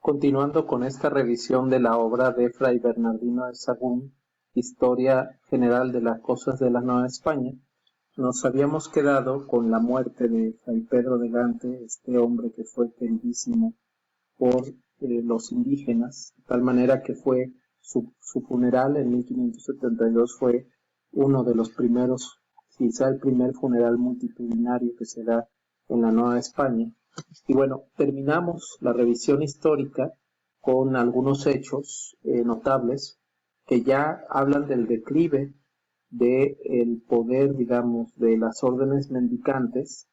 Continuando con esta revisión de la obra de Fray Bernardino de Sahagún, Historia General de las Cosas de la Nueva España, nos habíamos quedado con la muerte de Fray Pedro de Gante, este hombre que fue queridísimo por los indígenas, de tal manera que fue su funeral en 1572 fue uno de los primeros, quizá el primer funeral multitudinario que se da en la Nueva España. Y bueno, terminamos la revisión histórica con algunos hechos notables que ya hablan del declive del poder, digamos, de las órdenes mendicantes,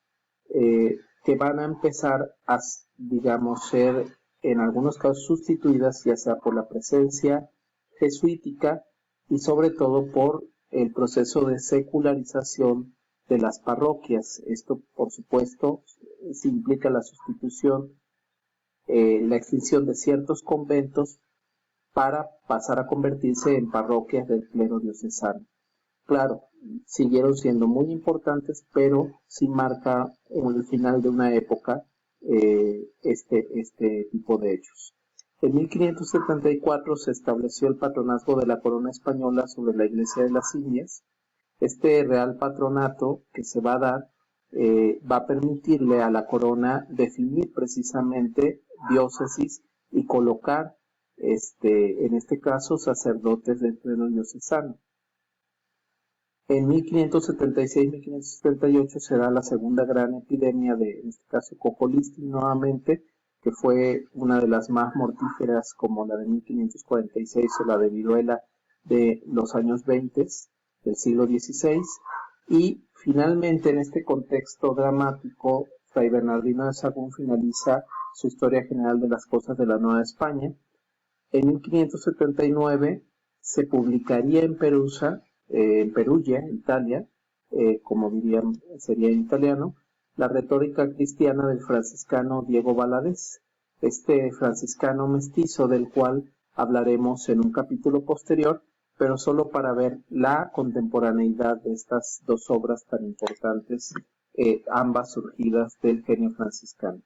que van a empezar a, digamos, ser en algunos casos sustituidas ya sea por la presencia jesuítica y sobre todo por el proceso de secularización de las parroquias. Esto, por supuesto, implica la sustitución, la extinción de ciertos conventos para pasar a convertirse en parroquias del clero diocesano. Claro, siguieron siendo muy importantes, pero sí marca el final de una época este tipo de hechos. En 1574 se estableció el patronazgo de la corona española sobre la iglesia de las Indias. Este real patronato que se va a dar va a permitirle a la corona definir precisamente diócesis y colocar, en este caso, sacerdotes dentro del diocesano. En 1576-1578 se da la segunda gran epidemia de, en este caso, cocolistris nuevamente, que fue una de las más mortíferas como la de 1546 o la de viruela de los años 20 del siglo XVI. Y finalmente, en este contexto dramático, Fray Bernardino de Sahagún finaliza su Historia General de las Cosas de la Nueva España. En 1579 se publicaría en Perugia, Italia, como dirían, sería en italiano, la retórica cristiana del franciscano Diego Valadez, este franciscano mestizo del cual hablaremos en un capítulo posterior, pero solo para ver la contemporaneidad de estas dos obras tan importantes, ambas surgidas del genio franciscano.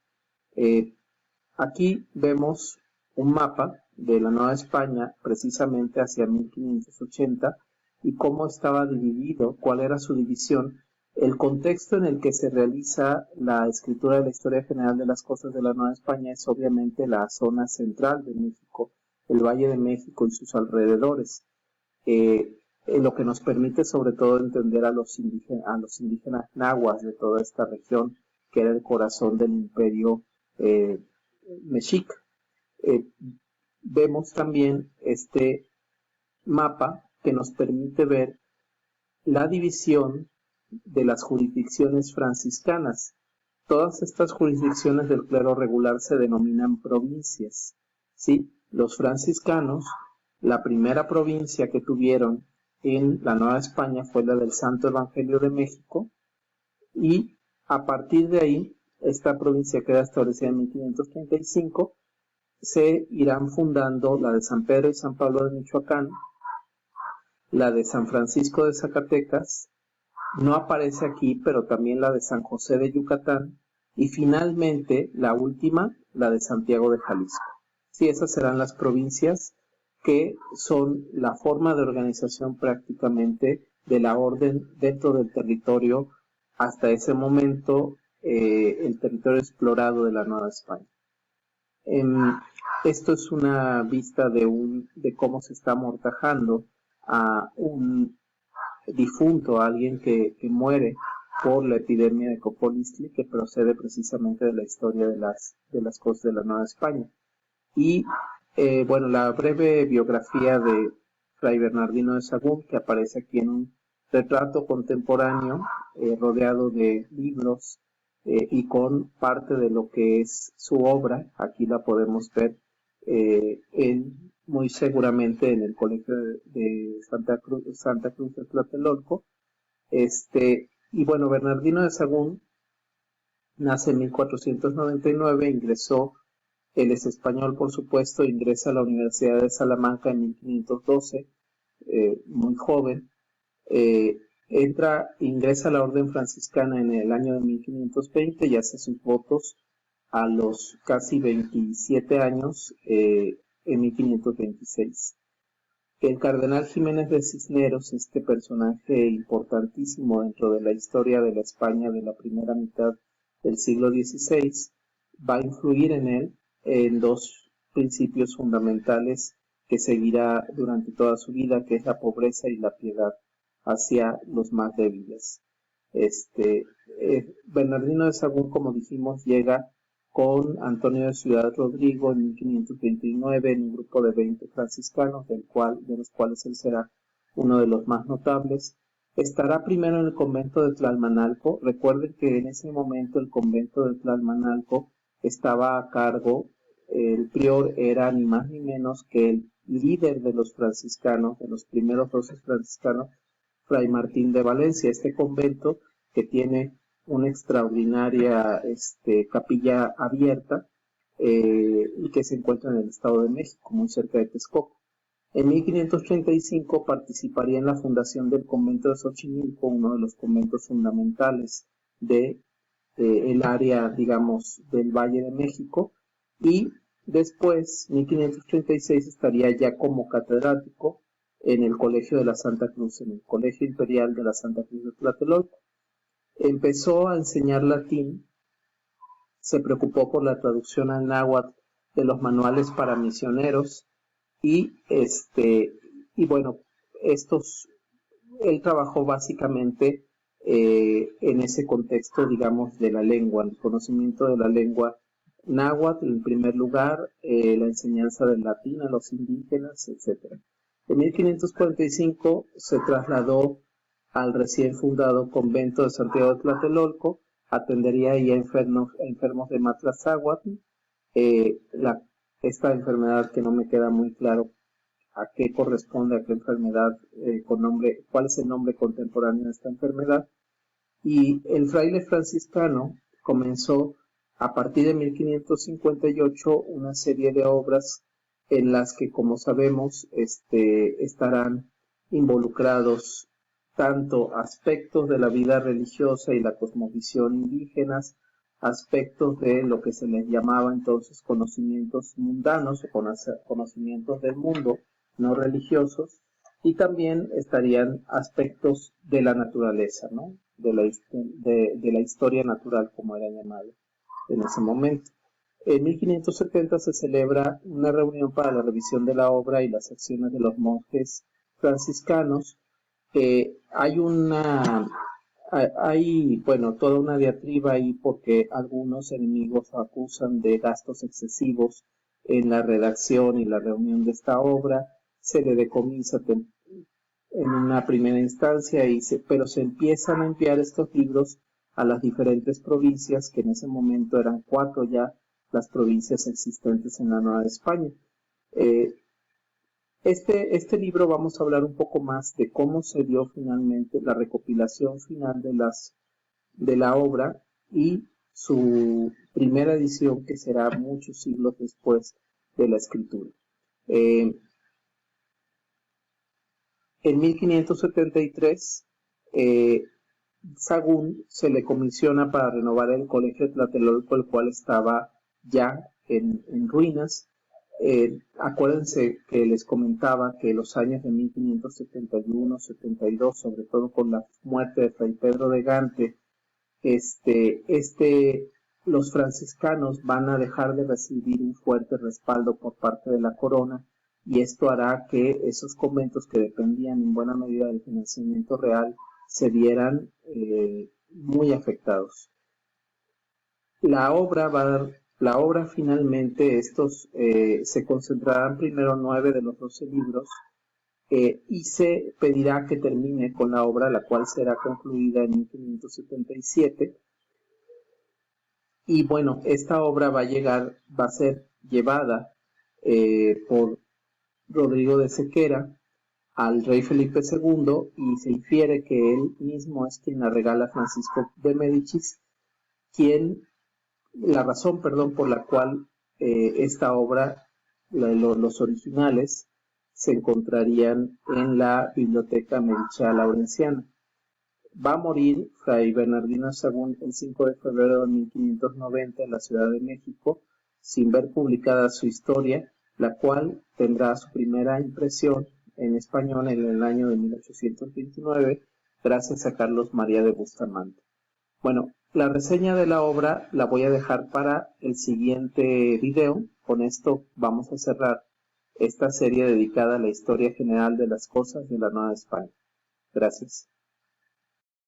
Aquí vemos un mapa de la Nueva España precisamente hacia 1580 y cómo estaba dividido, cuál era su división, el contexto en el que se realiza la escritura de la Historia General de las Cosas de la Nueva España es obviamente la zona central de México, el Valle de México y sus alrededores, lo que nos permite sobre todo entender a los indígenas nahuas de toda esta región, que era el corazón del imperio mexica. Vemos también este mapa que nos permite ver la división de las jurisdicciones franciscanas. Todas estas jurisdicciones del clero regular se denominan provincias. ¿Sí? Los franciscanos, la primera provincia que tuvieron en la Nueva España fue la del Santo Evangelio de México, y a partir de ahí, esta provincia queda establecida en 1535, se irán fundando la de San Pedro y San Pablo de Michoacán, la de San Francisco de Zacatecas, no aparece aquí, pero también la de San José de Yucatán, y finalmente la última, la de Santiago de Jalisco. Sí, esas serán las provincias que son la forma de organización prácticamente de la orden dentro del territorio, hasta ese momento, el territorio explorado de la Nueva España. Esto es una vista de cómo se está amortajando a un difunto, a alguien que muere por la epidemia de cocolistli, que procede precisamente de la historia de las cosas de la Nueva España. Y bueno, la breve biografía de Fray Bernardino de Sahagún, que aparece aquí en un retrato contemporáneo, rodeado de libros, y con parte de lo que es su obra. Aquí la podemos ver muy seguramente en el colegio de Santa Cruz de Tlatelolco. Y bueno, Bernardino de Sahagún nace en 1499, ingresó, él es español por supuesto, ingresa a la Universidad de Salamanca en 1512, muy joven, ingresa a la orden franciscana en el año de 1520 y hace sus votos a los casi 27 años en 1526. El cardenal Jiménez de Cisneros, este personaje importantísimo dentro de la historia de la España de la primera mitad del siglo XVI, va a influir en él en dos principios fundamentales que seguirá durante toda su vida, que es la pobreza y la piedad hacia los más débiles. Bernardino de Sahagún, como dijimos, llega con Antonio de Ciudad Rodrigo en 1529 en un grupo de 20 franciscanos, de los cuales él será uno de los más notables. Estará primero en el convento de Tlalmanalco. Recuerden que en ese momento el convento de Tlalmanalco estaba a cargo, el prior era ni más ni menos que el líder de los franciscanos, de los primeros 12 franciscanos, Fray Martín de Valencia. Este convento, que tiene una extraordinaria capilla abierta y que se encuentra en el Estado de México, muy cerca de Texcoco. En 1535 participaría en la fundación del convento de Xochimilco, uno de los conventos fundamentales de el área, digamos, del Valle de México, y después, 1536, estaría ya como catedrático en el Colegio de la Santa Cruz, en el Colegio Imperial de la Santa Cruz de Tlatelolco. Empezó a enseñar latín, se preocupó por la traducción al náhuatl de los manuales para misioneros y bueno, él trabajó básicamente en ese contexto, digamos, de la lengua, el conocimiento de la lengua náhuatl en primer lugar, la enseñanza del latín a los indígenas, etc. En 1545 se trasladó al recién fundado convento de Santiago de Tlatelolco, atendería ahí a enfermos de Matlazáhuatl, esta enfermedad que no me queda muy claro a qué corresponde, a qué enfermedad, cuál es el nombre contemporáneo de esta enfermedad. Y el fraile franciscano comenzó a partir de 1558 una serie de obras en las que, como sabemos, estarán involucrados tanto aspectos de la vida religiosa y la cosmovisión indígenas, aspectos de lo que se les llamaba entonces conocimientos mundanos o conocimientos del mundo no religiosos, y también estarían aspectos de la naturaleza, ¿no? de la historia natural, como era llamado en ese momento. En 1570 se celebra una reunión para la revisión de la obra y las acciones de los monjes franciscanos. Bueno, toda una diatriba ahí porque algunos enemigos acusan de gastos excesivos en la redacción y la reunión de esta obra. Se le decomisa en una primera instancia, pero se empiezan a enviar estos libros a las diferentes provincias, que en ese momento eran 4 ya las provincias existentes en la Nueva España. Este libro vamos a hablar un poco más de cómo se dio finalmente la recopilación final de la obra y su primera edición, que será muchos siglos después de la escritura. En 1573, Sahagún se le comisiona para renovar el Colegio de Tlatelolco, el cual estaba ya en ruinas. Acuérdense que les comentaba que los años de 1571, 72, sobre todo con la muerte de Fray Pedro de Gante, los franciscanos van a dejar de recibir un fuerte respaldo por parte de la corona, y esto hará que esos conventos, que dependían en buena medida del financiamiento real, se vieran muy afectados. La obra finalmente, se concentrarán primero 9 de los 12 libros, y se pedirá que termine con la obra, la cual será concluida en 1577. Y bueno, esta obra va a ser llevada por Rodrigo de Sequera al rey Felipe II, y se infiere que él mismo es quien la regala a Francisco de Médicis, la razón por la cual esta obra, los originales, se encontrarían en la Biblioteca Medicea Laurenciana. Va a morir Fray Bernardino de Sahagún el 5 de febrero de 1590 en la Ciudad de México, sin ver publicada su historia, la cual tendrá su primera impresión en español en el año de 1829, gracias a Carlos María de Bustamante. Bueno, la reseña de la obra la voy a dejar para el siguiente video. Con esto vamos a cerrar esta serie dedicada a la historia general de las cosas de la Nueva España. Gracias.